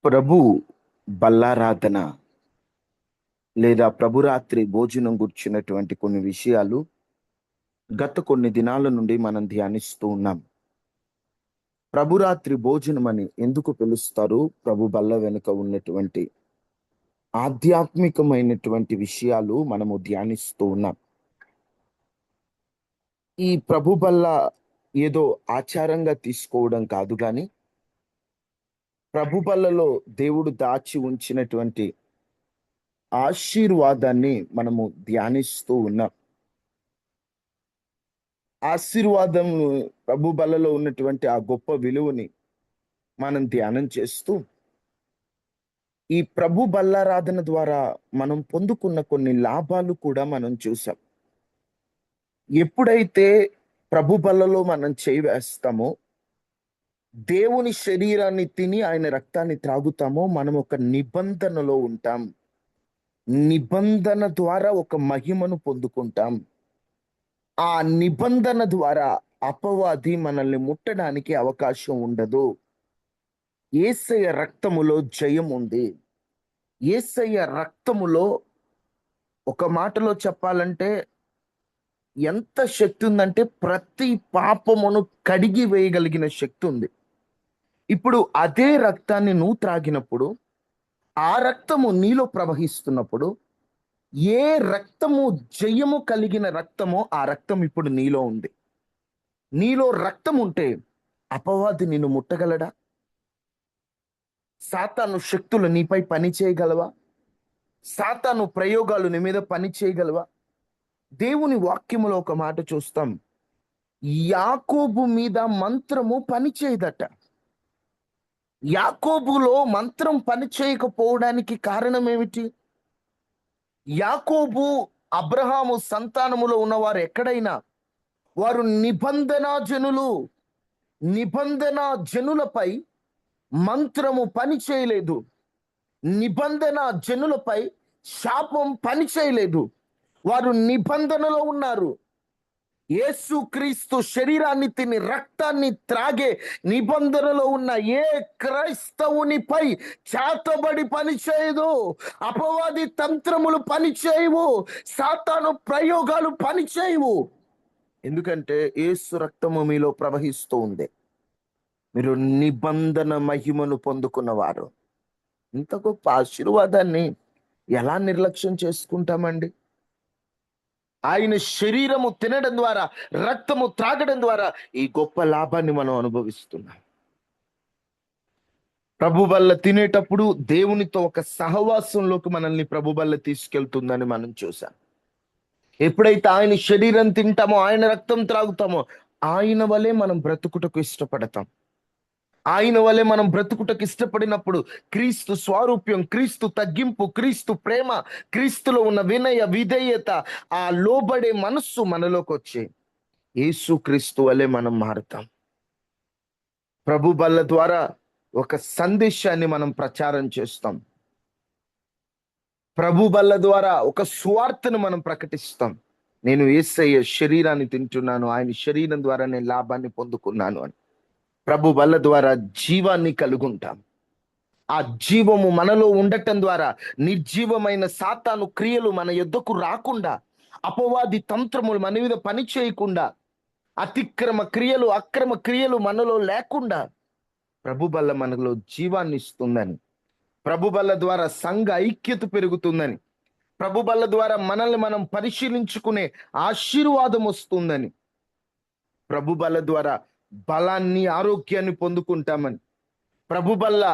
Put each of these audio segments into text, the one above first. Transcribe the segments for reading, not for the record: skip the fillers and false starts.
ప్రభు బల్లారాధన లేదా ప్రభురాత్రి భోజనం గుర్చినటువంటి కొన్ని విషయాలు గత కొన్ని దినాల నుండి మనం ధ్యానిస్తూ ఉన్నాం. ప్రభురాత్రి భోజనం అని ఎందుకు పిలుస్తారు? ప్రభు బల్ల వెనుక ఉన్నటువంటి ఆధ్యాత్మికమైనటువంటి విషయాలు మనము ధ్యానిస్తూ ఉన్నాం. ఈ ప్రభు బల్ల ఏదో ఆచారంగా తీసుకోవడం కాదు, కానీ ప్రభు బల్లలో దేవుడు దాచి ఉంచినటువంటి ఆశీర్వాదాన్ని మనము ధ్యానిస్తూ ఉన్నాం. ఆశీర్వాదం, ప్రభు బలలో ఉన్నటువంటి ఆ గొప్ప విలువని మనం ధ్యానం చేస్తూ ఈ ప్రభు బల్లారాధన ద్వారా మనం పొందుకున్న కొన్ని లాభాలు కూడా మనం చూసాం. ఎప్పుడైతే ప్రభు బల్లలో మనం చేయి వేస్తామో, దేవుని శరీరాన్ని తిని ఆయన రక్తాన్ని త్రాగుతామో, మనం ఒక నిబంధనలో ఉంటాం. నిబంధన ద్వారా ఒక మహిమను పొందుకుంటాం. ఆ నిబంధన ద్వారా అపవాది మనల్ని ముట్టడానికి అవకాశం ఉండదు. యేసయ్య రక్తములో జయం ఉంది. యేసయ్య రక్తములో ఒక మాటలో చెప్పాలంటే ఎంత శక్తి ఉందంటే ప్రతి పాపమును కడిగి వేయగలిగిన శక్తి ఉంది. ఇప్పుడు అదే రక్తాన్ని నువ్వు త్రాగినప్పుడు, ఆ రక్తము నీలో ప్రవహిస్తున్నప్పుడు, ఏ రక్తము జయము కలిగిన రక్తమో ఆ రక్తం ఇప్పుడు నీలో ఉంది. నీలో రక్తం ఉంటే అపవాది నిన్ను ముట్టగలడా? సాతాను శక్తులు నీపై పని చేయగలవా? సాతాను ప్రయోగాలు నీ మీద పని చేయగలవా? దేవుని వాక్యములో ఒక మాట చూస్తాం. యాకోబు మీద మంత్రము పని చేయదట. యాకోబులో మంత్రం పని చేయకపోవడానికి కారణం ఏమిటి? యాకోబు అబ్రహాము సంతానములో ఉన్నవారు ఎక్కడైనా వారు నిబంధనా జనులు. నిబంధనా జనులపై మంత్రము పని చేయలేదు. నిబంధన జనులపై శాపం పని చేయలేదు. వారు నిబంధనలో ఉన్నారు. యేసుక్రీస్తు శరీరాన్ని తిని రక్తాన్ని త్రాగే నిబంధనలో ఉన్న ఏ క్రైస్తవునిపై చేతబడి పని చేయదు. అపవాది తంత్రములు పని చేయవు. సాతాను ప్రయోగాలు పని చేయవు. ఎందుకంటే యేసు రక్తము మీలో ప్రవహిస్తూ ఉంది. మీరు నిబంధన మహిమను పొందుకున్నవారు. ఇంత గొప్ప ఆశీర్వాదాన్ని ఎలా నిర్లక్ష్యం చేసుకుంటామండి? ఆయన శరీరము తినడం ద్వారా, రక్తము త్రాగడం ద్వారా ఈ గొప్ప లాభాన్ని మనం అనుభవిస్తున్నాం. ప్రభు బల్ల తినేటప్పుడు దేవునితో ఒక సహవాసంలోకి మనల్ని ప్రభు బల్ల తీసుకెళ్తుందని మనం చూసాం. ఎప్పుడైతే ఆయన శరీరం తింటామో, ఆయన రక్తం త్రాగుతామో, ఆయన వలె మనం బ్రతుకుటకు ఇష్టపడతాం. ఆయన వలె మనం బ్రతుకుటకు ఇష్టపడినప్పుడు క్రీస్తు స్వారూప్యం, క్రీస్తు తగ్గింపు, క్రీస్తు ప్రేమ, క్రీస్తులో ఉన్న వినయ విధేయత, ఆ లోబడే మనస్సు మనలోకి వచ్చి యేసు క్రీస్తు వలె మనం మారుతాం. ప్రభు బల్ల ద్వారా ఒక సందేశాన్ని మనం ప్రచారం చేస్తాం. ప్రభు బల్ల ద్వారా ఒక సువార్తను మనం ప్రకటిస్తాం. నేను యేసయ్య శరీరాన్ని తింటున్నాను, ఆయన శరీరం ద్వారా నేను లాభాన్ని పొందుకున్నాను అని. ప్రభు బల్ల ద్వారా జీవాన్ని కలుగుంటాం. ఆ జీవము మనలో ఉండటం ద్వారా నిర్జీవమైన సాతాను క్రియలు మన యొద్దకు రాకుండా, అపవాది తంత్రములు మన మీద పని చేయకుండా, అతిక్రమ క్రియలు, అక్రమ క్రియలు మనలో లేకుండా ప్రభు బల్ల మనలో జీవాన్ని ఇస్తుందని, ప్రభు బల్ల ద్వారా సంఘ ఐక్యత పెరుగుతుందని, ప్రభు బల్ల ద్వారా మనల్ని మనం పరిశీలించుకునే ఆశీర్వాదం వస్తుందని, ప్రభు బల్ల ద్వారా బలాన్ని, ఆరోగ్యాన్ని పొందుకుంటామని, ప్రభు బల్ల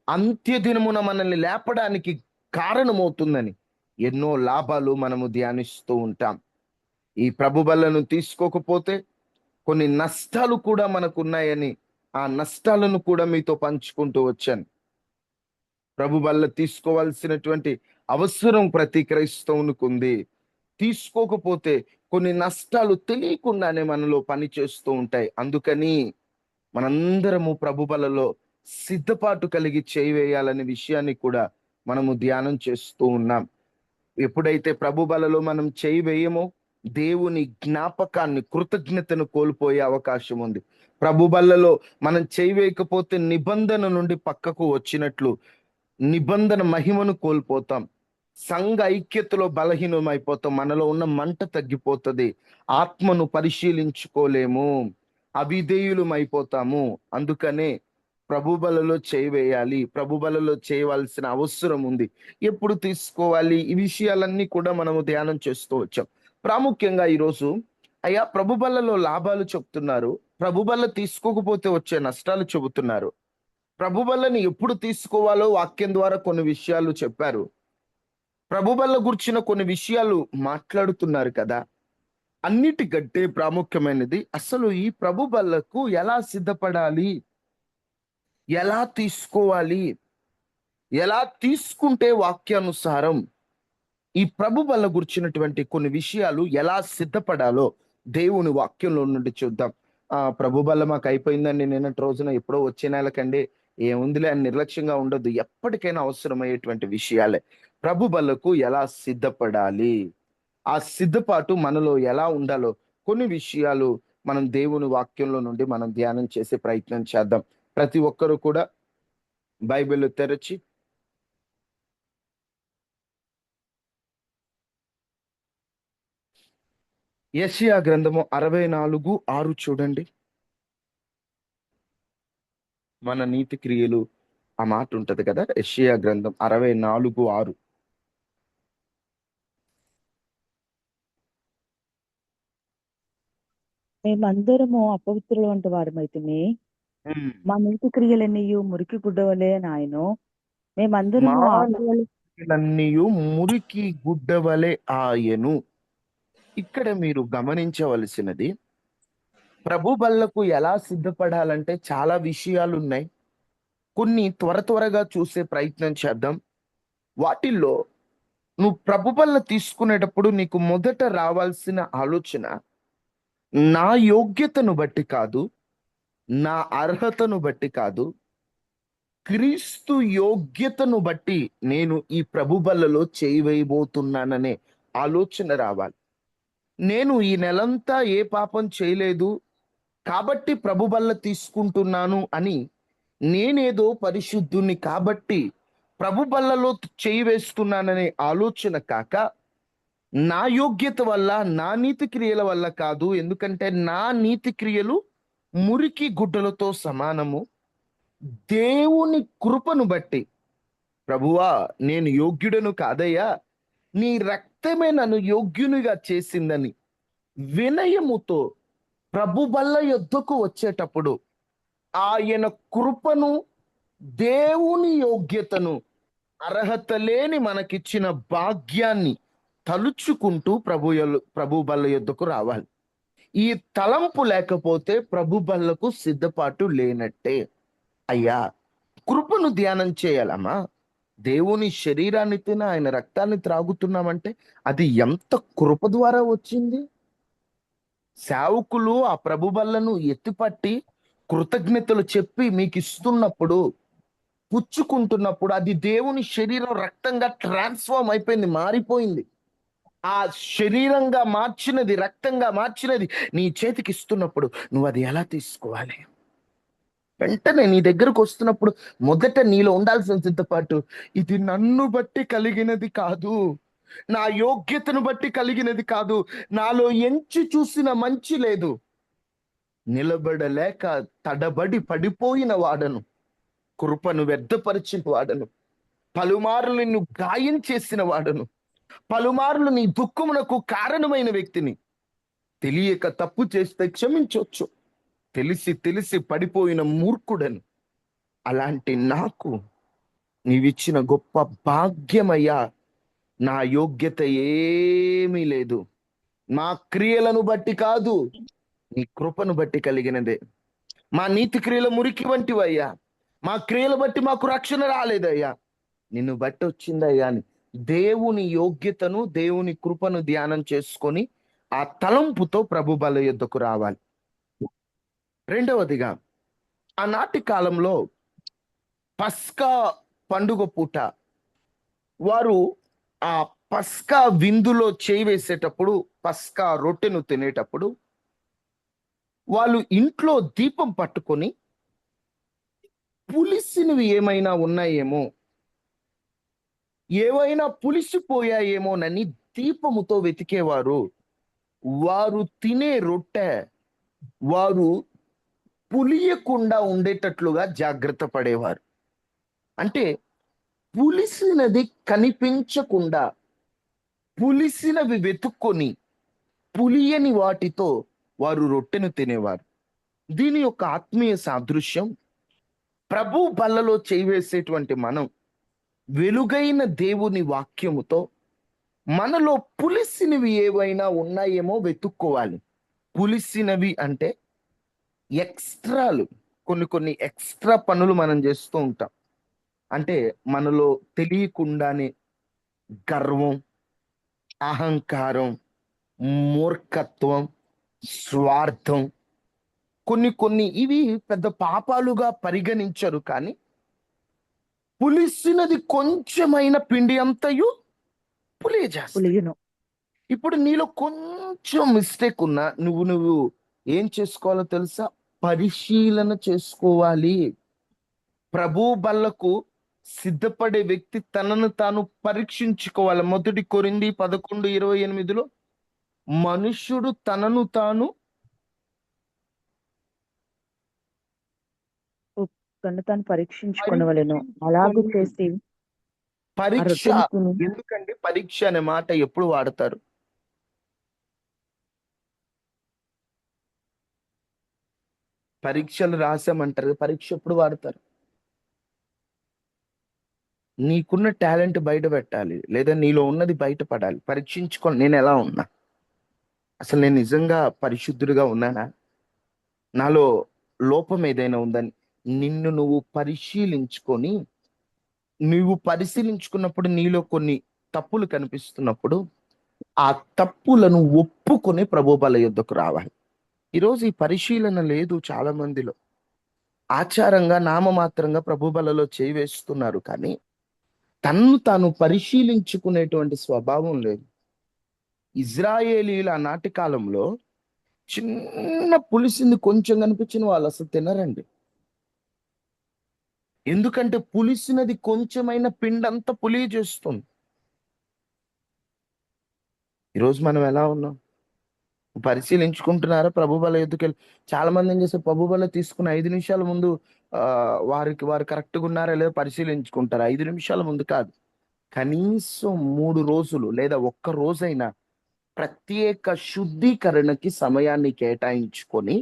అంత్యదినమున మనల్ని లేపడానికి కారణమవుతుందని ఎన్నో లాభాలు మనము ధ్యానిస్తూ ఉంటాం. ఈ ప్రభు బల్లను తీసుకోకపోతే కొన్ని నష్టాలు కూడా మనకున్నాయని ఆ నష్టాలను కూడా మీతో పంచుకుంటూ వచ్చాను. ప్రభు బల్ల తీసుకోవాల్సినటువంటి అవసరం ప్రతి క్రైస్తవునికి ఉంది. తీసుకోకపోతే కొన్ని నష్టాలు తెలియకుండానే మనలో పని చేస్తూ ఉంటాయి. అందుకని మనందరము ప్రభు బలలో సిద్ధపాటు కలిగి చేయివేయాలనే విషయాన్ని కూడా మనము ధ్యానం చేస్తూ ఉన్నాం. ఎప్పుడైతే ప్రభు బలలో మనం చేయి వేయమో, దేవుని జ్ఞాపకాన్ని, కృతజ్ఞతను కోల్పోయే అవకాశం ఉంది. ప్రభు బల్లలో మనం చేయి వేయకపోతే నిబంధన నుండి పక్కకు వచ్చినట్లు, నిబంధన మహిమను కోల్పోతాం, సంఘ ఐక్యతలో బలహీనమైపోతాం, మనలో ఉన్న మంట తగ్గిపోతుంది, ఆత్మను పరిశీలించుకోలేము, అవిధేయులమైపోతాము. అందుకనే ప్రభు బలలో చేయవేయాలి, ప్రభు బలలో చేయవలసిన అవసరం ఉంది. ఎప్పుడు తీసుకోవాలి, ఈ విషయాలన్నీ కూడా మనము ధ్యానం చేస్తూ వచ్చాం. ప్రాముఖ్యంగా ఈరోజు అయ్యా ప్రభు బలలో లాభాలు చెప్తున్నారు, ప్రభు బల్ల తీసుకోకపోతే వచ్చే నష్టాలు చెబుతున్నారు. ప్రభు బల్లని ఎప్పుడు తీసుకోవాలో వాక్యం ద్వారా కొన్ని విషయాలు చెప్పారు. ప్రభు బల్ల గురించిన కొన్ని విషయాలు మాట్లాడుతున్నారు కదా. అన్నిటికంటే ప్రాముఖ్యమైనది అసలు ఈ ప్రభు బల్లకు ఎలా సిద్ధపడాలి, ఎలా తీసుకోవాలి, ఎలా తీసుకుంటే వాక్యానుసారం ఈ ప్రభు బల్ల గురించినటువంటి కొన్ని విషయాలు ఎలా సిద్ధపడాలో దేవుని వాక్యంలో నుండి చూద్దాం. ప్రభు బల్ల మాకు అయిపోయిందండి నిన్నటి రోజున, ఎప్పుడో వచ్చే నెలకండి, ఏముందిలే అని నిర్లక్ష్యంగా ఉండొద్దు. ఎప్పటికైనా అవసరమయ్యేటువంటి విషయాలే. ప్రభు బల్లకు ఎలా సిద్ధపడాలి, ఆ సిద్ధపాటు మనలో ఎలా ఉండాలో కొన్ని విషయాలు మనం దేవుని వాక్యంలో నుండి మనం ధ్యానం చేసే ప్రయత్నం చేద్దాం. ప్రతి ఒక్కరూ కూడా బైబిల్ తెరచి యెషయా గ్రంథము 64:6 చూడండి. మన నీతి క్రియలు ఆ మాట ఉంటది కదా. యెషయా గ్రంథం 64:6. మేమందరము అపవిత్రుల వంటి వారమైతిమి, మా నీతి క్రియలన్నీయు మురికి గుడ్డ వలె నాయను. మా మేమందరము ఆకువలు నీతిలన్నీయు మురికి గుడ్డ వలె ఆయను. ఇక్కడ మీరు గమనించవలసినది, ప్రభు బల్లకు ఎలా సిద్ధపడాలంటే చాలా విషయాలు ఉన్నాయి. కొన్ని త్వర త్వరగా చూసే ప్రయత్నం చేద్దాం. వాటిల్లో నువ్వు ప్రభు బల్ల తీసుకునేటప్పుడు నీకు మొదట రావాల్సిన ఆలోచన, నా యోగ్యతను బట్టి కాదు, నా అర్హతను బట్టి కాదు, క్రీస్తు యోగ్యతను బట్టి నేను ఈ ప్రభు బల్లలో చేయి వేయబోతున్నాననే ఆలోచన రావాలి. నేను ఈ నెలంతా ఏ పాపం చేయలేదు కాబట్టి ప్రభు బల్ల తీసుకుంటున్నాను అని, నేనేదో పరిశుద్ధుని కాబట్టి ప్రభు బల్లలో చేయి వేస్తున్నాననే ఆలోచన కాక, నా యోగ్యత వల్ల, నా నీతి క్రియల వల్ల కాదు. ఎందుకంటే నా నీతి క్రియలు మురికి గుడ్డలతో సమానము. దేవుని కృపను బట్టి, ప్రభువా నేను యోగ్యుడను కాదయ్యా, నీ రక్తమే నన్ను యోగ్యునిగా చేసిందని వినయముతో ప్రభు బల్ల యొద్దకు వచ్చేటప్పుడు ఆయన కృపను, దేవుని యోగ్యతను, అర్హత లేని మనకిచ్చిన భాగ్యాన్ని తలుచుకుంటూ ప్రభు బల్ల యొద్దకు రావాలి. ఈ తలంపు లేకపోతే ప్రభు బల్లకు సిద్ధపాటు లేనట్టే. అయ్యా కృపను ధ్యానం చేయాలమ్మా. దేవుని శరీరాన్ని తిన ఆయన రక్తాన్ని త్రాగుతున్నామంటే అది ఎంత కృప ద్వారా వచ్చింది. సేవకులు ఆ ప్రభు బల్లను ఎత్తిపట్టి కృతజ్ఞతలు చెప్పి మీకు ఇస్తున్నప్పుడు, పుచ్చుకుంటున్నప్పుడు, అది దేవుని శరీరం రక్తంగా ట్రాన్స్ఫార్మ్ అయిపోయింది, మారిపోయింది. ఆ శరీరంగా మార్చినది, రక్తంగా మార్చినది నీ చేతికి ఇస్తున్నప్పుడు నువ్వు అది ఎలా తీసుకోవాలి? వెంటనే నీ దగ్గరకు వస్తున్నప్పుడు మొదట నీలో ఉండాల్సిన సిద్ధపాటు, ఇది నన్ను బట్టి కలిగినది కాదు, నా యోగ్యతను బట్టి కలిగినది కాదు, నాలో ఎంచి చూసిన మంచి లేదు, నిలబడలేక తడబడి పడిపోయిన వాడను, కృపను వ్యర్థపరిచిన వాడను, పలుమార్లు నిన్ను గాయం చేసిన వాడను, పలుమార్లు నీ దుఃఖమునకు కారణమైన వ్యక్తిని. తెలియక తప్పు చేస్తే క్షమించవచ్చు, తెలిసి తెలిసి పడిపోయిన మూర్ఖుడను. అలాంటి నాకు నీవిచ్చిన గొప్ప భాగ్యమయ్యా. నా యోగ్యత ఏమీ లేదు, మా క్రియలను బట్టి కాదు, నీ కృపను బట్టి కలిగినదే. మా నీతి క్రియల మురికి వంటివయ్యా, మా క్రియలు బట్టి మాకు రక్షణ రాలేదయ్యా, నిన్ను బట్టి వచ్చిందయ్యా అని దేవుని యోగ్యతను, దేవుని కృపను ధ్యానం చేసుకొని ఆ తలంపుతో ప్రభు బల యొద్దకు రావాలి. రెండవదిగా, ఆనాటి కాలంలో పస్కా పండుగ పూట వారు ఆ పస్కా విందులో చేయి వేసేటప్పుడు, పస్కా రొట్టెను తినేటప్పుడు వాళ్ళు ఇంట్లో దీపం పట్టుకొని పులిసినవి ఏమైనా ఉన్నాయేమో ఏవైనా పులిసిపోయాయేమోనని దీపముతో వెతికేవారు. వారు తినే రొట్టె వారు పులియకుండా ఉండేటట్లుగా జాగ్రత్త పడేవారు. అంటే పులిసినది కనిపించకుండా పులిసినవి వెతుక్కొని పులియని వాటితో వారు రొట్టెను తినేవారు. దీని యొక్క ఆత్మీయ సాదృశ్యం ప్రభు బల్లలో చేయి వేసేటువంటి మనం వెలుగైన దేవుని వాక్యముతో మనలో పులిసినవి ఏవైనా ఉన్నాయేమో వెతుక్కోవాలి. పులిసినవి అంటే ఎక్స్ట్రాలు, కొన్ని కొన్ని ఎక్స్ట్రా పనులు మనం చేస్తూ ఉంటాం. అంటే మనలో తెలియకుండానే గర్వం, అహంకారం, మూర్ఖత్వం, స్వార్థం, కొన్ని కొన్ని ఇవి పెద్ద పాపాలుగా పరిగణించరు. కానీ పులిసినది కొంచెమైన పిండి అంతయు పులియజేస్తాయి. పులియును. ఇప్పుడు నీలో కొంచెం మిస్టేక్ ఉన్నా నువ్వు ఏం చేసుకోవాలో తెలుసా? పరిశీలన చేసుకోవాలి. ప్రభు బల్లకు సిద్ధపడే వ్యక్తి తనను తాను పరీక్షించుకోవాలి. 1 కొరింథీ 11:28 మనుష్యుడు తనను తాను తను తాను పరీక్షించుకొనవలెను. అలాగు పరీక్షించుకొని. చేసి ఆ పరీక్ష రొట్టెను తిని ఎందుకండి పరీక్ష అనే మాట ఎప్పుడు వాడతారు? పరీక్షలు రాసామంటారు, పరీక్ష ఎప్పుడు వాడతారు? నీకున్న టాలెంట్ బయట పెట్టాలి, లేదా నీలో ఉన్నది బయటపడాలి. పరీక్షించుకొని నేను ఎలా ఉన్నా, అసలు నేను నిజంగా పరిశుద్ధుడిగా ఉన్నానా, నాలో లోపం ఏదైనా ఉందని నిన్ను నువ్వు పరిశీలించుకొని, నువ్వు పరిశీలించుకున్నప్పుడు నీలో కొన్ని తప్పులు కనిపిస్తున్నప్పుడు ఆ తప్పులను ఒప్పుకొని ప్రభు బల యొద్దకు రావాలి. ఈరోజు ఈ పరిశీలన లేదు చాలా మందిలో. ఆచారంగా నామమాత్రంగా ప్రభు బలలో చేయి వేస్తున్నారు, కానీ తన్ను తాను పరిశీలించుకునేటువంటి స్వభావం లేదు. ఇజ్రాయేలీల నాటి కాలంలో చిన్న పులిసింది కొంచెం కనిపించిన వాళ్ళు అసలు తినరండి. ఎందుకంటే పులిసినది కొంచెమైన పిండంతా పులి చేస్తుంది. ఈరోజు మనం ఎలా ఉన్నాం? పరిశీలించుకుంటున్నారా? ప్రభు బల ఎద్దుకెళ్ళి చాలా మంది ఏం చేస్తారు, ప్రభు బల తీసుకున్న 5 నిమిషాల ముందు వారు కరెక్ట్గా ఉన్నారా లేదా పరిశీలించుకుంటారు. 5 నిమిషాల ముందు కాదు, కనీసం 3 రోజులు లేదా ఒక్క రోజైనా ప్రత్యేక శుద్ధీకరణకి సమయాన్ని కేటాయించుకొని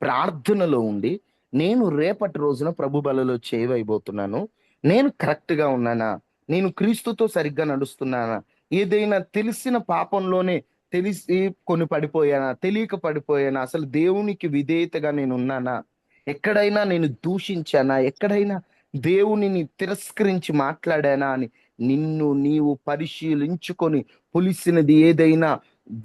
ప్రార్థనలో ఉండి, నేను రేపటి రోజున ప్రభు బలలో చేయబోతున్నాను, నేను కరెక్ట్ గా ఉన్నానా, నేను క్రీస్తుతో సరిగ్గా నడుస్తున్నానా, ఏదైనా తెలిసిన పాపంలోనే తెలిసి కొన్ని పడిపోయానా, తెలియక పడిపోయానా, అసలు దేవునికి విధేయతగా నేను ఉన్నానా, ఎక్కడైనా నేను దూషించానా, ఎక్కడైనా దేవునిని తిరస్కరించి మాట్లాడానా అని నిన్ను నీవు పరిశీలించుకొని పులిసినది ఏదైనా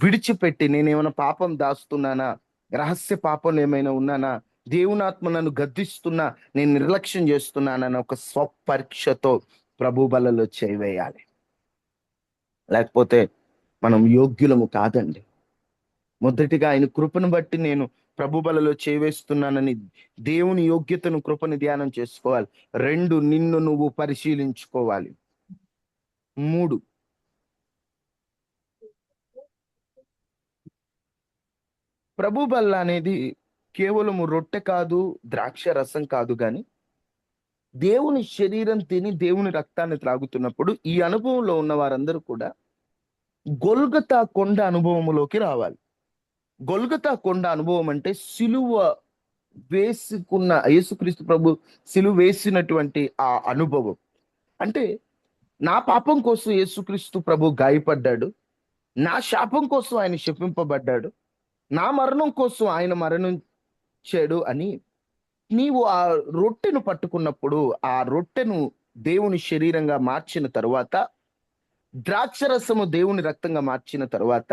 విడిచిపెట్టి, నేనేమైనా పాపం దాస్తున్నానా, రహస్య పాపం ఏమైనా ఉన్నానా, దేవునాత్మ నన్ను గద్దిస్తున్నా, నేను నిర్లక్ష్యం చేస్తున్నానని ఒక స్వపరీక్షతో ప్రభు బలలో చేయవేయాలి. లేకపోతే మనం యోగ్యులము కాదండి. మొదటిగా ఆయన కృపను బట్టి నేను ప్రభు బలలో చేవేస్తున్నానని దేవుని యోగ్యతను, కృపని ధ్యానం చేసుకోవాలి. 2, నిన్ను నువ్వు పరిశీలించుకోవాలి. 3, ప్రభు బల్ల అనేది కేవలము రొట్టె కాదు, ద్రాక్ష రసం కాదు, గాని దేవుని శరీరం తిని దేవుని రక్తాన్ని త్రాగుతున్నప్పుడు ఈ అనుభవంలో ఉన్న వారందరూ కూడా గొల్గతా కొండ అనుభవములోకి రావాలి. గొల్గతా కొండ అనుభవం అంటే సిలువ వేసుకున్న యేసుక్రీస్తు ప్రభు సిలువ వేసినటువంటి ఆ అనుభవం. అంటే నా పాపం కోసం యేసుక్రీస్తు ప్రభు గాయపడ్డాడు, నా శాపం కోసం ఆయన శపింపబడ్డాడు, నా మరణం కోసం ఆయన మరణించాడు అని నీవు ఆ రొట్టెను పట్టుకున్నప్పుడు, ఆ రొట్టెను దేవుని శరీరంగా మార్చిన తరువాత, ద్రాక్షరసము దేవుని రక్తంగా మార్చిన తరువాత,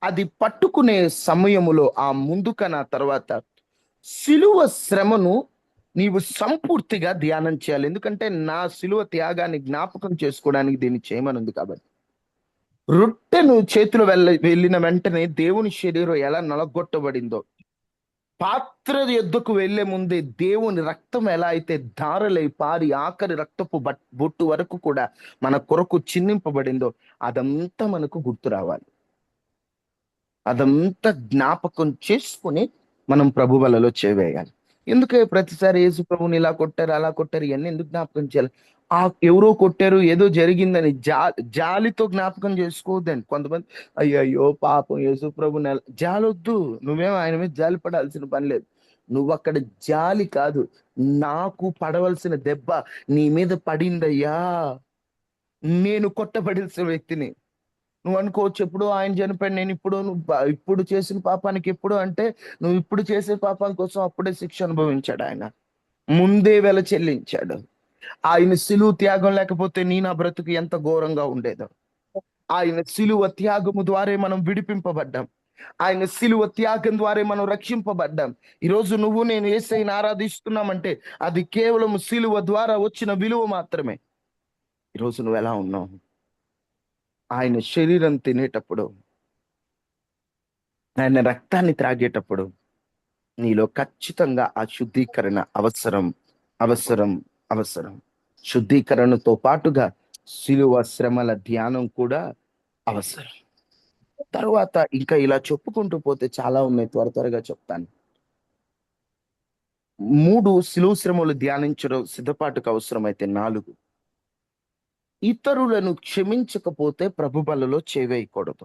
అది పట్టుకునే సమయములో ఆ ముందుకన తర్వాత సిలువ శ్రమను నీవు సంపూర్తిగా ధ్యానం చేయాలి. ఎందుకంటే నా సిలువ త్యాగాన్ని జ్ఞాపకం చేసుకోవడానికి దీన్ని చేయమనుంది కాబట్టి. రొట్టెను చేతులు వెళ్ళిన వెంటనే దేవుని శరీరం ఎలా నలగొట్టబడిందో, పాత్ర యొద్దకు వెళ్లే ముందే దేవుని రక్తం ఎలా అయితే ధారలై పారి ఆఖరి రక్తపు బొట్టు వరకు కూడా మన కొరకు చిందింపబడిందో అదంతా మనకు గుర్తు రావాలి. అదంతా జ్ఞాపకం చేసుకుని మనం ప్రభు వలలో చేవేయాలి. ఎందుకే ప్రతిసారి యేసు ప్రభుని ఇలా కొట్టారు, అలా కొట్టారు, ఇవన్నీ ఎందుకు జ్ఞాపకం చేయాలి? ఆ ఎవరో కొట్టారు, ఏదో జరిగిందని జాలితో జ్ఞాపకం చేసుకోవద్దండి. కొంతమంది అయ్యయ్యో పాపం యేసు ప్రభు జాలొద్దు. నువ్వేం ఆయన మీద జాలి పడాల్సిన పని లేదు. నువ్వు అక్కడ జాలి కాదు, నాకు పడవలసిన దెబ్బ నీ మీద పడిందయ్యా, నేను కొట్టబడాల్సిన వ్యక్తిని. నువ్వు అనుకోవచ్చు ఎప్పుడు ఆయన చనిపోయాడు, నేను ఇప్పుడు ఇప్పుడు చేసిన పాపానికి ఎప్పుడు అంటే, నువ్వు ఇప్పుడు చేసే పాపం కోసం అప్పుడే శిక్ష అనుభవించాడు ఆయన. ముందే వెల చెల్లించాడు. ఆయన సిలువ త్యాగం లేకపోతే నీ నా బ్రతుకు ఎంత ఘోరంగా ఉండేదో. ఆయన సిలువ త్యాగము ద్వారా మనం విడిపింపబడ్డాం. ఆయన సిలువ త్యాగం ద్వారా మనం రక్షింపబడ్డాం. ఈరోజు నువ్వు నేను యేసయ్యను ఆరాధిస్తున్నామంటే అది కేవలం సిలువ ద్వారా వచ్చిన విలువ మాత్రమే. ఈరోజు నువ్వు ఎలా ఉన్నావు? ఆయన శరీరం తినేటప్పుడు, ఆయన రక్తాన్ని త్రాగేటప్పుడు నీలో ఖచ్చితంగా ఆ శుద్ధీకరణ అవసరం, అవసరం, అవసరం. శుద్ధీకరణతో పాటుగా శిలువ శ్రమల ధ్యానం కూడా అవసరం. తరువాత ఇంకా ఇలా చెప్పుకుంటూ పోతే చాలా ఉన్నాయి, త్వరగా చెప్తాను. 3 శిలువ శ్రమలు ధ్యానించడం సిద్ధపాటుకు అవసరమైతే 4 ఇతరులను క్షమించకపోతే ప్రభు బలలో చేవేయకూడదు.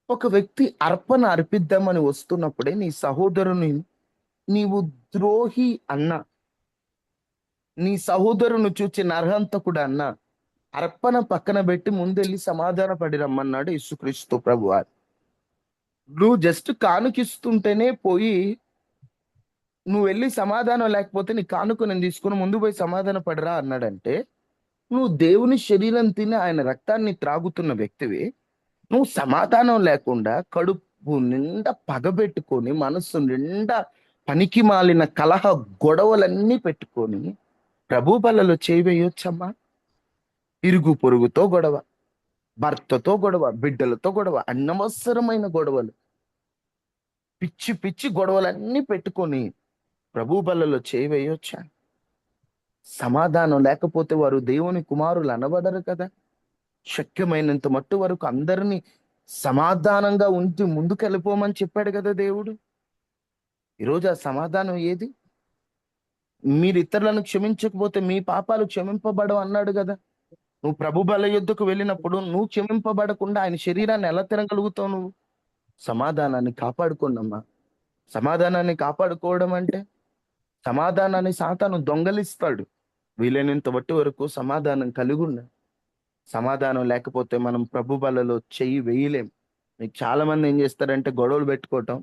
ఒక వ్యక్తి అర్పణ అర్పిద్దామని వస్తున్నప్పుడే నీ సహోదరుని నీవు ద్రోహి అన్నా, నీ సహోదరుని చూచి నరహంతకుడు అన్నా, అర్పణ పక్కన పెట్టి ముందెళ్ళి సమాధాన పడి రమ్మన్నాడు యేసుక్రీస్తు ప్రభువారు. నువ్వు జస్ట్ కానుకిస్తుంటేనే పోయి నువ్వు వెళ్ళి సమాధానం లేకపోతే నీ కానుక నేను తీసుకుని ముందు పోయి సమాధాన పడరా అన్నాడంటే, నువ్వు దేవుని శరీరం తిని ఆయన రక్తాన్ని త్రాగుతున్న వ్యక్తివి. నువ్వు సమాధానం లేకుండా కడుపు నిండా పగబెట్టుకొని మనస్సు నిండా పనికి మాలిన కలహ గొడవలన్నీ పెట్టుకొని ప్రభు బలలో చేవేయొచ్చమ్మా? ఇరుగు పొరుగుతో గొడవ, భర్తతో గొడవ, బిడ్డలతో గొడవ, అనవసరమైన గొడవలు, పిచ్చి పిచ్చి గొడవలన్నీ పెట్టుకొని ప్రభు బలలో చేవేయొచ్చా? సమాధానం లేకపోతే వారు దేవుని కుమారులు అనబడరు కదా. శక్యమైనంత మట్టు వరకు అందరినీ సమాధానంగా ఉంచి ముందుకెళ్ళిపోమని చెప్పాడు కదా దేవుడు. ఈరోజు ఆ సమాధానం ఏది? మీరు ఇతరులను క్షమించకపోతే మీ పాపాలు క్షమింపబడవు అన్నాడు కదా. నువ్వు ప్రభు బల యుద్ధకు వెళ్ళినప్పుడు నువ్వు క్షమింపబడకుండా ఆయన శరీరాన్ని ఎలా తినగలుగుతావు? నువ్వు సమాధానాన్ని కాపాడుకోండమ్మా. సమాధానాన్ని కాపాడుకోవడం అంటే, సమాధానాన్ని సాతాను దొంగలిస్తాడు. వీలైనంత మట్టు వరకు సమాధానం కలిగి ఉండాలి. సమాధానం లేకపోతే మనం ప్రభు బలలో చెయ్యి వేయలేం. మీకు చాలా మంది ఏం చేస్తారంటే గొడవలు పెట్టుకోవటం,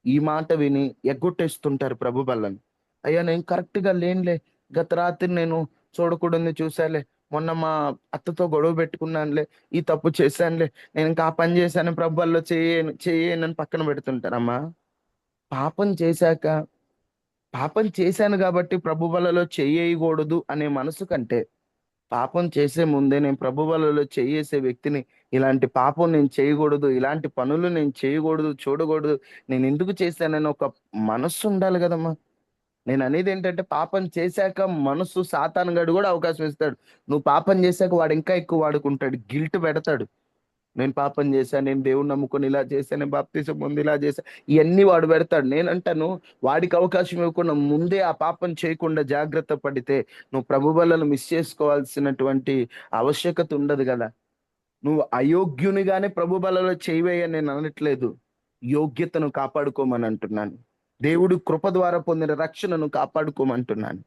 ఈ మాట విని ఎగ్గొట్టేస్తుంటారు ప్రభు బలను. అయ్యా నేను కరెక్ట్ గా లేనులే, గత రాత్రి నేను చూడకూడదు చూశాలే, మొన్న మా అత్తతో గొడవ పెట్టుకున్నానులే, ఈ తప్పు చేశానులే, నేను ఇంకా ఆ పని చేశాను ప్రభు బలలో చేయనని పక్కన పెడుతుంటారమ్మా. పాపం చేశాక, పాపం చేశాను కాబట్టి ప్రభు బలలో చేయకూడదు అనే మనసు కంటే, పాపం చేసే ముందే నేను ప్రభు వలలో చేసే వ్యక్తిని, ఇలాంటి పాపం నేను చేయకూడదు, ఇలాంటి పనులు నేను చేయకూడదు, చూడకూడదు, నేను ఎందుకు చేశానని ఒక మనస్సు ఉండాలి కదమ్మా. నేను అనేది ఏంటంటే, పాపం చేశాక మనస్సు సాతాను గడు కూడా అవకాశం ఇస్తాడు. నువ్వు పాపం చేశాక వాడు ఇంకా ఎక్కువ వాడుకుంటాడు, గిల్ట్ పెడతాడు. నేను పాపం చేశాను, నేను దేవుని నమ్ముకొని ఇలా చేశాను, నేను బాప్తిసం పొంది ఇలా చేశాను, ఇవన్నీ వాడు పెడతాడు. నేనంటాను, వాడికి అవకాశం ఇవ్వకుండా ముందే ఆ పాపం చేయకుండా జాగ్రత్త పడితే నువ్వు ప్రభు బలను మిస్ చేసుకోవాల్సినటువంటి ఆవశ్యకత ఉండదు కదా. నువ్వు అయోగ్యునిగానే ప్రభు బలలో చేయవేయని నేను అనట్లేదు, యోగ్యతను కాపాడుకోమని అంటున్నాను. దేవుడు కృప ద్వారా పొందిన రక్షణను కాపాడుకోమంటున్నాను.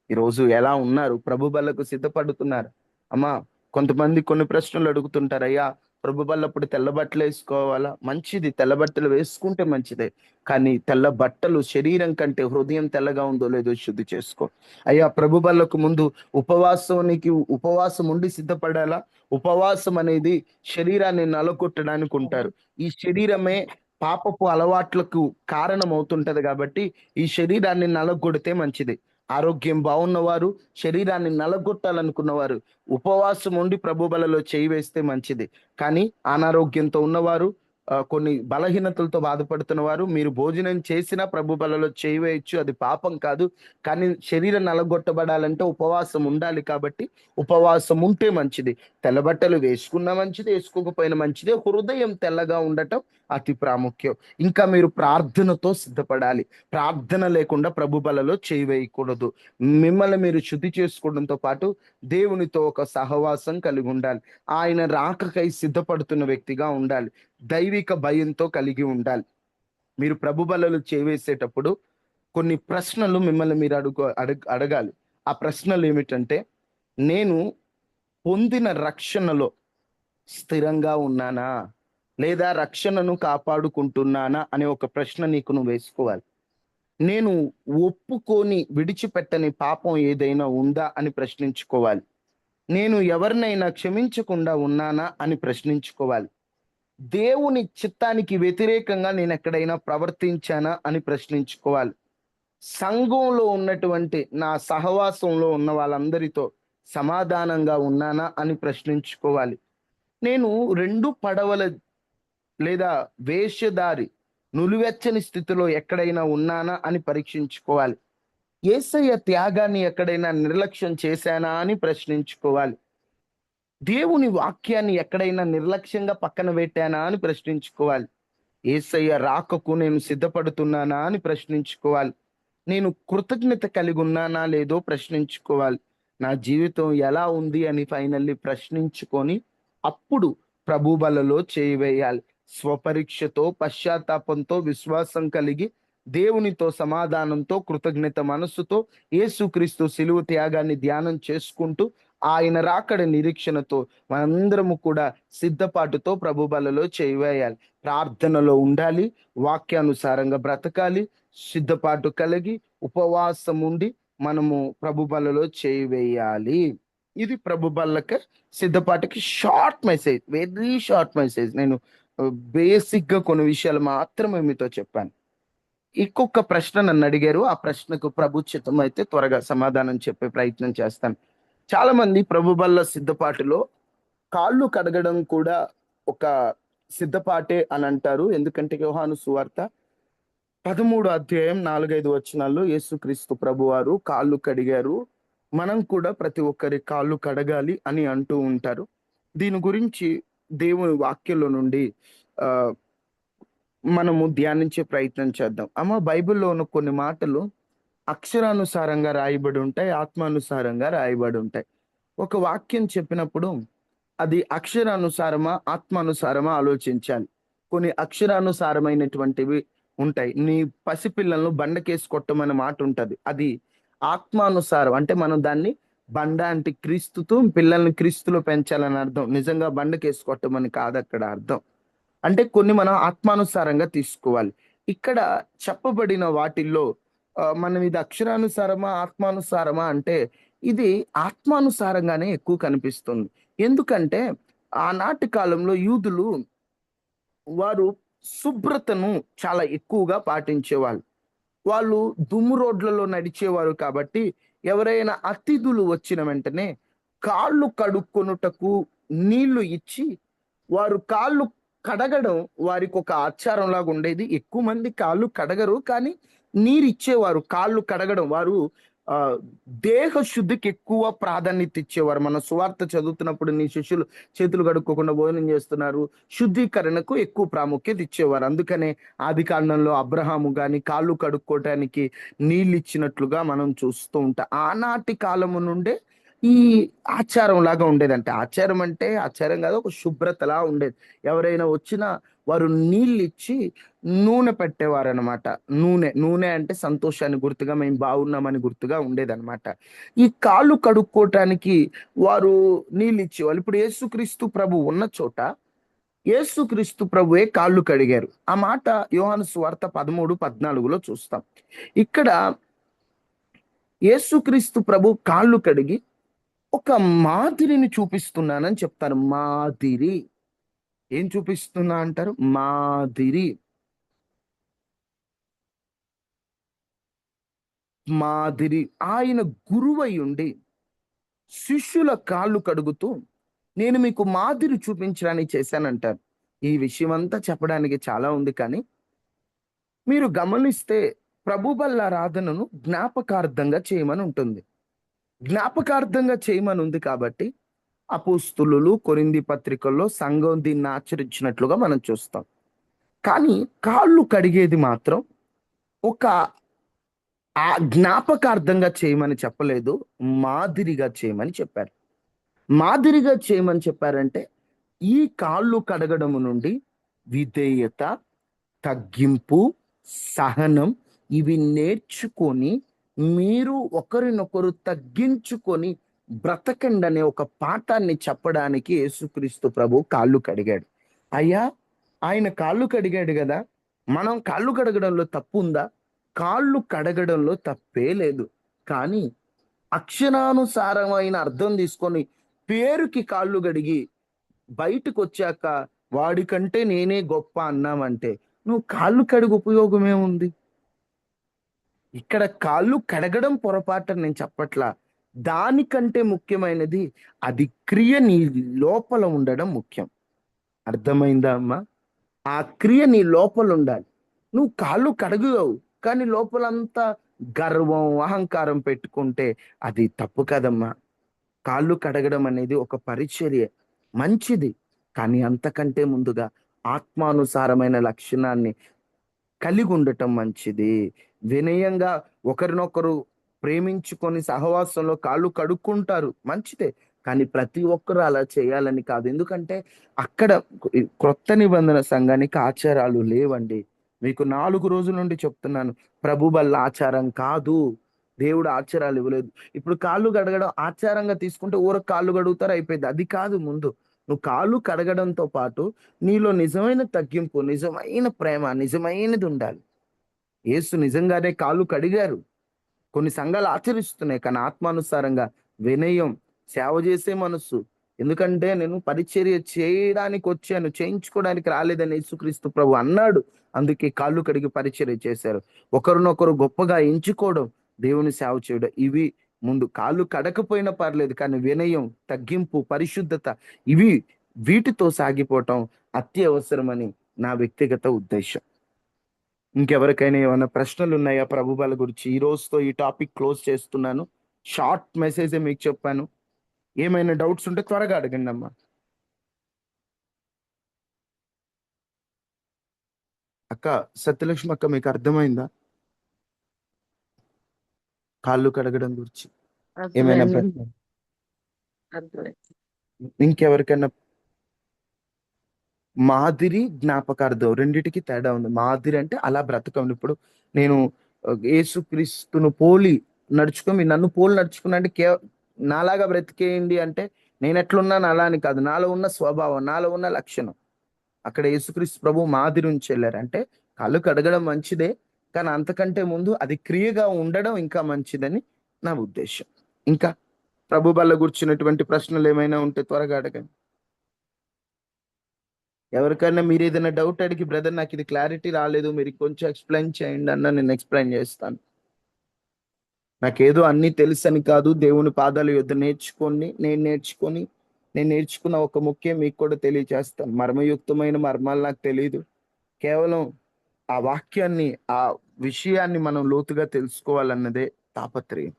ఈరోజు ఎలా ఉన్నారు? ప్రభు బలకు సిద్ధపడుతున్నారు అమ్మా? కొంతమంది కొన్ని ప్రశ్నలు అడుగుతుంటారు, అయ్యా ప్రభు బల్లప్పుడు తెల్ల బట్టలు వేసుకోవాలా? మంచిది, తెల్ల బట్టలు వేసుకుంటే మంచిదే. కానీ తెల్ల బట్టలు శరీరం కంటే హృదయం తెల్లగా ఉందో లేదో శుద్ధి చేసుకో. అయ్యా ప్రభు బల్లకు ముందు ఉపవాసం ఉండి సిద్ధపడాలా? ఉపవాసం అనేది శరీరాన్ని నలగొట్టడానికి ఉంటారు. ఈ శరీరమే పాపపు అలవాట్లకు కారణం అవుతుంటది కాబట్టి ఈ శరీరాన్ని నలగొడితే మంచిది. ఆరోగ్యం బాగున్నవారు, శరీరాన్ని నలగొట్టాలనుకున్నవారు ఉపవాసం ఉండి ప్రభు బలలో చేయి వేస్తే మంచిది. కానీ అనారోగ్యంతో ఉన్నవారు, కొన్ని బలహీనతలతో బాధపడుతున్న వారు, మీరు భోజనం చేసినా ప్రభు బలలో చేయి వేయొచ్చు, అది పాపం కాదు. కానీ శరీరం నలగొట్టబడాలంటే ఉపవాసం ఉండాలి కాబట్టి ఉపవాసం ఉంటే మంచిది. తెల్ల బట్టలు వేసుకున్నా మంచిది, వేసుకోకపోయినా మంచిదే. హృదయం తెల్లగా ఉండటం అతి ప్రాముఖ్యం. ఇంకా మీరు ప్రార్థనతో సిద్ధపడాలి. ప్రార్థన లేకుండా ప్రభు బలలో చేయి వేయకూడదు. మిమ్మల్ని మీరు శుద్ధి చేసుకోవడంతో పాటు దేవునితో ఒక సహవాసం కలిగి ఉండాలి. ఆయన రాకకై సిద్ధపడుతున్న వ్యక్తిగా ఉండాలి. దైవిక భయంతో కలిగి ఉండాలి. మీరు ప్రభు బలలో చేవేసేటప్పుడు కొన్ని ప్రశ్నలు మిమ్మల్ని మీరు అడగాలి. ఆ ప్రశ్నలు ఏమిటంటే, నేను పొందిన రక్షణలో స్థిరంగా ఉన్నానా, లేదా రక్షణను కాపాడుకుంటున్నానా అనే ఒక ప్రశ్న నీకు నువ్వు వేసుకోవాలి. నేను ఒప్పుకొని విడిచిపెట్టని పాపం ఏదైనా ఉందా అని ప్రశ్నించుకోవాలి. నేను ఎవరినైనా క్షమించకుండా ఉన్నానా అని ప్రశ్నించుకోవాలి. దేవుని చిత్తానికి వ్యతిరేకంగా నేను ఎక్కడైనా ప్రవర్తించానా అని ప్రశ్నించుకోవాలి. సంఘంలో ఉన్నటువంటి నా సహవాసంలో ఉన్న వాళ్ళందరితో సమాధానంగా ఉన్నానా అని ప్రశ్నించుకోవాలి. నేను రెండు పడవల లేదా వేషధారి నులివెచ్చని స్థితిలో ఎక్కడైనా ఉన్నానా అని పరీక్షించుకోవాలి. యేసయ్య త్యాగాన్ని ఎక్కడైనా నిర్లక్ష్యం చేశానా అని ప్రశ్నించుకోవాలి. దేవుని వాక్యాన్ని ఎక్కడైనా నిర్లక్ష్యంగా పక్కన పెట్టానా అని ప్రశ్నించుకోవాలి. యేసయ్య రాకకు నేను సిద్ధపడుతున్నానా అని ప్రశ్నించుకోవాలి. నేను కృతజ్ఞత కలిగి ఉన్నానా లేదో ప్రశ్నించుకోవాలి. నా జీవితం ఎలా ఉంది అని ఫైనల్లీ ప్రశ్నించుకొని అప్పుడు ప్రభు బలలో చేయి వేయాలి. స్వపరీక్షతో, పశ్చాత్తాపంతో, విశ్వాసం కలిగి దేవునితో సమాధానంతో, కృతజ్ఞత మనస్సుతో యేసుక్రీస్తు శిలువ త్యాగాన్ని ధ్యానం చేసుకుంటూ ఆయన రాకడ నిరీక్షణతో మనందరము కూడా సిద్ధపాటుతో ప్రభు బలలో చేయి వేయాలి. ప్రార్థనలో ఉండాలి, వాక్యానుసారంగా బ్రతకాలి, సిద్ధపాటు కలిగి ఉపవాసం ఉండి మనము ప్రభు బలలో చేయి వేయాలి. ఇది ప్రభు బల్లకి సిద్ధపాటుకి short message, very short message. నేను బేసిక్ గా కొన్ని విషయాలు మాత్రమే మీతో చెప్పాను. ఇంకొక ప్రశ్న నన్ను అడిగారు. ఆ ప్రశ్నకు ప్రభు చిత్తం అయితే త్వరగా సమాధానం చెప్పే ప్రయత్నం చేస్తాను. చాలా మంది ప్రభు బల్ల సిద్ధపాటులో కాళ్ళు కడగడం కూడా ఒక సిద్ధపాటే అని అంటారు. ఎందుకంటే యోహాను సువార్త 13 అధ్యాయం 4-5 వచనాల్లో యేసుక్రీస్తు ప్రభువారు కాళ్ళు కడిగారు, మనం కూడా ప్రతి ఒక్కరి కాళ్ళు కడగాలి అని అంటూ ఉంటారు. దీని గురించి దేవుని వాక్యంలో నుండి ఆ మనము ధ్యానించే ప్రయత్నం చేద్దాం. అమ్మ, బైబిల్లో ఉన్న కొన్ని మాటలు అక్షరానుసారంగా రాయబడి ఉంటాయి, ఆత్మానుసారంగా రాయబడి ఉంటాయి. ఒక వాక్యం చెప్పినప్పుడు అది అక్షరానుసారమా ఆత్మానుసారమా ఆలోచించాలి. కొన్ని అక్షరానుసారమైనటువంటివి ఉంటాయి. నీ పసిపిల్లలను బండకేసి కొట్టమనే మాట ఉంటది, అది ఆత్మానుసారం. అంటే మనం దాన్ని బండ అంటే క్రీస్తుతో పిల్లల్ని క్రీస్తులో పెంచాలని అర్థం. నిజంగా బండకేసి కొట్టమని కాదు అక్కడ అర్థం. అంటే కొన్ని మనం ఆత్మానుసారంగా తీసుకోవాలి. ఇక్కడ చెప్పబడిన వాటిల్లో మనం ఇది అక్షరానుసారమా ఆత్మానుసారమా అంటే ఇది ఆత్మానుసారంగానే ఎక్కువ కనిపిస్తుంది. ఎందుకంటే ఆనాటి కాలంలో యూదులు వారు శుభ్రతను చాలా ఎక్కువగా పాటించేవాళ్ళు. వాళ్ళు దుమ్ము రోడ్లలో నడిచేవారు కాబట్టి ఎవరైనా అతిథులు వచ్చిన వెంటనే కాళ్ళు కడుక్కొనుటకు నీళ్లు ఇచ్చి వారు కాళ్ళు కడగడం వారికి ఒక ఆచారం లాగా ఉండేది. ఎక్కువ మంది కాళ్ళు కడగరు, కానీ నీరు ఇచ్చేవారు. కాళ్ళు కడగడం వారు ఆ దేహ శుద్ధికి ఎక్కువ ప్రాధాన్యత ఇచ్చేవారు. మన సువార్త చదువుతున్నప్పుడు నీ శిష్యులు చేతులు కడుక్కోకుండా భోజనం చేస్తున్నారు, శుద్ధీకరణకు ఎక్కువ ప్రాముఖ్యత ఇచ్చేవారు. అందుకనే ఆది కాండంలో అబ్రహాము గాని కాళ్ళు కడుక్కోవటానికి నీళ్ళు ఇచ్చినట్లుగా మనం చూస్తూ ఉంటాం. ఆనాటి కాలము నుండే ఈ ఆచారం లాగా ఉండేదంటే, ఆచారం అంటే ఆచారం కాదు, ఒక శుభ్రతలా ఉండేది. ఎవరైనా వచ్చినా వారు నీళ్ళు ఇచ్చి నూనె పెట్టేవారు అనమాట. నూనె నూనె అంటే సంతోషాన్ని గుర్తుగా, మేము బాగున్నామని గుర్తుగా ఉండేదన్నమాట. ఈ కాళ్ళు కడుక్కోవటానికి వారు నీళ్ళు ఇచ్చేవాళ్ళు. ఇప్పుడు యేసుక్రీస్తు ప్రభు ఉన్న చోట యేసుక్రీస్తు ప్రభువే కాళ్ళు కడిగారు. ఆ మాట యోహాను సువార్త 13-14లో చూస్తాం. ఇక్కడ యేసుక్రీస్తు ప్రభు కాళ్ళు కడిగి ఒక మాదిరిని చూపిస్తున్నానని చెప్తారు. మాదిరి. ఏం చూపిస్తున్నా అంటారు? మాదిరి. మాదిరి. ఆయన గురువై ఉండి శిష్యుల కాళ్ళు కడుగుతూ నేను మీకు మాదిరి చూపించడానికి చేశానంటారు. ఈ విషయం అంతా చెప్పడానికి చాలా ఉంది, కానీ మీరు గమనిస్తే ప్రభు బల్ల ఆరాధనను జ్ఞాపకార్థంగా చేయమని ఉంటుంది. జ్ఞాపకార్థంగా చేయమని ఉంది కాబట్టి అపోస్తులు కొరింథీ పత్రికల్లో సంఘం దీన్ని ఆచరించినట్లుగా మనం చూస్తాం. కానీ కాళ్ళు కడిగేది మాత్రం ఒక ఆ జ్ఞాపకార్థంగా చేయమని చెప్పలేదు, మాదిరిగా చేయమని చెప్పారు. మాదిరిగా చేయమని చెప్పారంటే ఈ కాళ్ళు కడగడము నుండి విధేయత, తగ్గింపు, సహనం ఇవి నేర్చుకొని మీరు ఒకరినొకరు తగ్గించుకొని బ్రతకండి అనే ఒక పాఠాన్ని చెప్పడానికి యేసుక్రీస్తు ప్రభు కాళ్ళు కడిగాడు. అయ్యా, ఆయన కాళ్ళు కడిగాడు కదా, మనం కాళ్ళు కడగడంలో తప్పు ఉందా? కాళ్ళు కడగడంలో తప్పే లేదు. కానీ అక్షరానుసారమైన అర్థం తీసుకొని పేరుకి కాళ్ళు కడిగి బయటకు వచ్చాక వాడికంటే నేనే గొప్ప అన్నామంటే నువ్వు కాళ్ళు కడిగి ఉపయోగం ఏముంది? ఇక్కడ కాళ్ళు కడగడం పొరపాటు నేను చెప్పట్లా. దానికంటే ముఖ్యమైనది అది క్రియ నీ లోపల ఉండడం ముఖ్యం. అర్థమైందా అమ్మా? ఆ క్రియ నీ లోపల ఉండాలి. నువ్వు కాళ్ళు కడగవు కానీ లోపలంతా గర్వం, అహంకారం పెట్టుకుంటే అది తప్పు కదమ్మా. కాళ్ళు కడగడం అనేది ఒక పరిచర్య, మంచిది. కానీ అంతకంటే ముందుగా ఆత్మానుసారమైన లక్షణాన్ని కలిగి ఉండటం మంచిది. వినయంగా ఒకరినొకరు ప్రేమించుకొని సహవాసంలో కాళ్ళు కడుక్కుంటారు, మంచిదే. కానీ ప్రతి ఒక్కరు అలా చేయాలని కాదు. ఎందుకంటే అక్కడ క్రొత్త నిబంధన సంఘానికి ఆచారాలు లేవండి. మీకు 4 రోజుల నుండి చెప్తున్నాను, ప్రభు వల్ల ఆచారం కాదు, దేవుడు ఆచారాలు ఇవ్వలేదు. ఇప్పుడు కాళ్ళు కడగడం ఆచారంగా తీసుకుంటే ఊర కాళ్ళు కడుగుతారు, అయిపోయింది. అది కాదు. ముందు నువ్వు కాళ్ళు కడగడంతో పాటు నీలో నిజమైన తగ్గింపు, నిజమైన ప్రేమ, నిజమైనది ఉండాలి. యేసు నిజంగానే కాళ్ళు కడిగారు. కొన్ని సంఘాలు ఆచరిస్తున్నాయి, కానీ ఆత్మానుసారంగా వినయం, సేవ చేసే మనస్సు. ఎందుకంటే నేను పరిచర్య చేయడానికి వచ్చాను, చేయించుకోవడానికి రాలేదని యేసుక్రీస్తు ప్రభు అన్నాడు. అందుకే కాళ్ళు కడిగి పరిచర్య చేశారు. ఒకరినొకరు గొప్పగా ఎంచుకోవడం, దేవుని సేవ చేయడం, ఇవి ముందు. కాళ్ళు కడకపోయినా పర్లేదు, కానీ వినయం, తగ్గింపు, పరిశుద్ధత ఇవి వీటితో సాగిపోవటం అత్యవసరమని నా వ్యక్తిగత ఉద్దేశం. ఇంకెవరికైనా ఏమైనా ప్రశ్నలు ఉన్నాయా ప్రభు బల గురించి? ఈ రోజుతో ఈ టాపిక్ క్లోజ్ చేస్తున్నాను. షార్ట్ మెసేజ్ మీకు చెప్పాను. ఏమైనా డౌట్స్ ఉంటే త్వరగా అడగండి అమ్మా. అక్క సత్యలక్ష్మి అక్క, మీకు అర్థమైందా కాళ్ళు కడగడం గురించి? ఏమైనా అర్థమైంది. ప్రశ్న? అర్థమైంది. ఇంకెవరికైనా? మాదిరి, జ్ఞాపకార్థం రెండిటికి తేడా ఉంది. మాదిరి అంటే అలా బ్రతకండి. ఇప్పుడు నేను యేసుక్రీస్తును పోలి నడుచుకొని మీరు నన్ను పోలి నడుచుకున్నా అంటే నాలాగా బ్రతికేయండి అంటే నేను ఎట్లున్నాను అలా అని కాదు. నాలో ఉన్న స్వభావం, నాలో ఉన్న లక్షణం. అక్కడ యేసుక్రీస్తు ప్రభు మాదిరి నుంచి వెళ్ళారు. అంటే కళ్ళు కడగడం మంచిదే, కానీ అంతకంటే ముందు అది క్రియగా ఉండడం ఇంకా మంచిదని నా ఉద్దేశం. ఇంకా ప్రభు బల్ల కూర్చున్నటువంటి ప్రశ్నలు ఏమైనా ఉంటే త్వరగా అడగండి. ఎవరికైనా మీరు ఏదైనా డౌట్ అడిగి, బ్రదర్ నాకు ఇది క్లారిటీ రాలేదు, మీరు కొంచెం ఎక్స్ప్లెయిన్ చేయండి అన్న, నేను ఎక్స్ప్లెయిన్ చేస్తాను. నాకేదో అన్నీ తెలుసని కాదు, దేవుని పాదాల యొద్ద నేను నేర్చుకున్న ఒక ముఖ్యం మీకు కూడా తెలియచేస్తాను. మర్మయుక్తమైన మర్మాలు నాకు తెలియదు. కేవలం ఆ వాక్యాన్ని, ఆ విషయాన్ని మనం లోతుగా తెలుసుకోవాలన్నదే తాపత్రయం.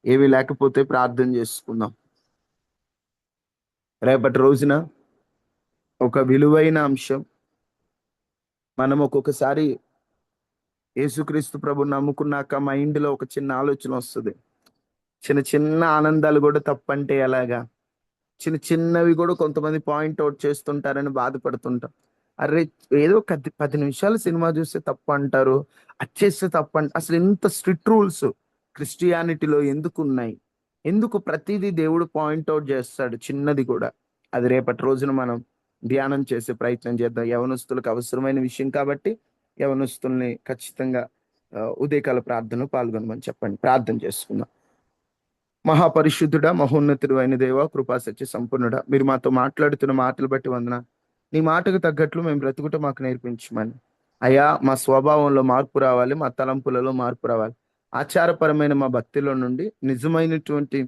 ఏవి లేకపోతే ప్రార్థన చేసుకుందాం. రేపటి రోజున ఒక విలువైన అంశం. మనం ఒక్కొక్కసారి యేసుక్రీస్తు ప్రభు నమ్ముకున్నాక మైండ్లో ఒక చిన్న ఆలోచన వస్తుంది, చిన్న చిన్న ఆనందాలు కూడా తప్పంటే ఎలాగా, చిన్న చిన్నవి కూడా కొంతమంది పాయింట్ అవుట్ చేస్తుంటారని బాధపడుతుంటాం. అరే, ఏదో 10 నిమిషాలు సినిమా చూస్తే తప్పు అంటారు, వచ్చేస్తే తప్పు అంట. అసలు ఇంత స్ట్రిక్ట్ రూల్స్ క్రిస్టియానిటీలో ఎందుకు ఉన్నాయి? ఎందుకు ప్రతిదీ దేవుడు పాయింట్ అవుట్ చేస్తాడు, చిన్నది కూడా? అది రేపటి రోజున మనం ధ్యానం చేసే ప్రయత్నం చేద్దాం. యవనస్తులకు అవసరమైన విషయం కాబట్టి యవనస్తుల్ని ఖచ్చితంగా ఉదయకాల ప్రార్థనలో పాల్గొనమని చెప్పండి. ప్రార్థన చేసుకుందాం. మహాపరిశుద్ధుడా, మహోన్నతుడు అయిన దేవ, కృపా సత్య సంపూర్ణుడా, మీరు మాతో మాట్లాడుతున్న మాటలు బట్టి వందన. నీ మాటకు తగ్గట్లు మేము బ్రతుకుట మాకు నేర్పించమని. అయ్యా, మా స్వభావంలో మార్పు రావాలి, మా తలంపులలో మార్పు రావాలి. ఆచారపరమైన మా భక్తిలో నుండి నిజమైనటువంటి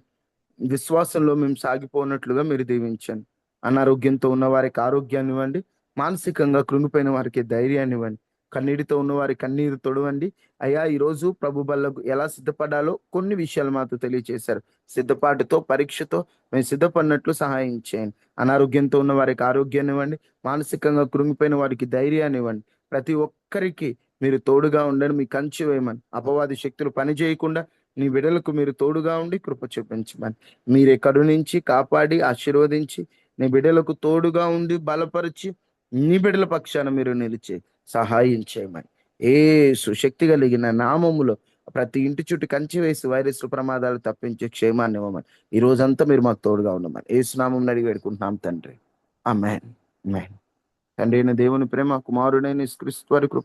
విశ్వాసంలో మేము సాగిపోనట్లుగా మీరు దీవించండి. అనారోగ్యంతో ఉన్న వారికి ఆరోగ్యాన్ని ఇవ్వండి, మానసికంగా కృంగిపోయిన వారికి ధైర్యాన్ని ఇవ్వండి. కన్నీటితో ఉన్న వారి కన్నీరు తొడవండి. అయ్యా, ఈరోజు ప్రభు బల్లకు ఎలా సిద్ధపడాలో కొన్ని విషయాలు మాతో తెలియచేశారు. సిద్ధపాటుతో, పరీక్షతో మేము సిద్ధపడినట్లు సహాయం చేయండి. అనారోగ్యంతో ఉన్న వారికి ఆరోగ్యాన్ని ఇవ్వండి. మానసికంగా కృంగిపోయిన వారికి ధైర్యాన్ని ఇవ్వండి. ప్రతి ఒక్కరికి మీరు తోడుగా ఉండండి. మీ కంచి వేయమని, అపవాది శక్తులు పని చేయకుండా నీ బిడ్డలకు మీరు తోడుగా ఉండి కృప చూపించమని, మీరే కరుణించి కాపాడి ఆశీర్వదించి నీ బిడ్డలకు తోడుగా ఉండి బలపరిచి నీ బిడ్డల పక్షాన మీరు నిలిచి సహాయం చేయమని, ఏ సుశక్తి కలిగిన నామములో ప్రతి ఇంటి చుట్టూ కంచి వేసి వైరస్ ప్రమాదాలు తప్పించి క్షేమాన్ని ఇవ్వమని, ఈ రోజంతా మీరు మాకు తోడుగా ఉండమని యేసు నామమున అడిగి వేడుకుంటున్నాం తండ్రి. ఆమేన్. ఆమేన్. తండ్రి అయిన దేవుని ప్రేమ, కుమారుడైన యేసు క్రీస్తు వారి కృప,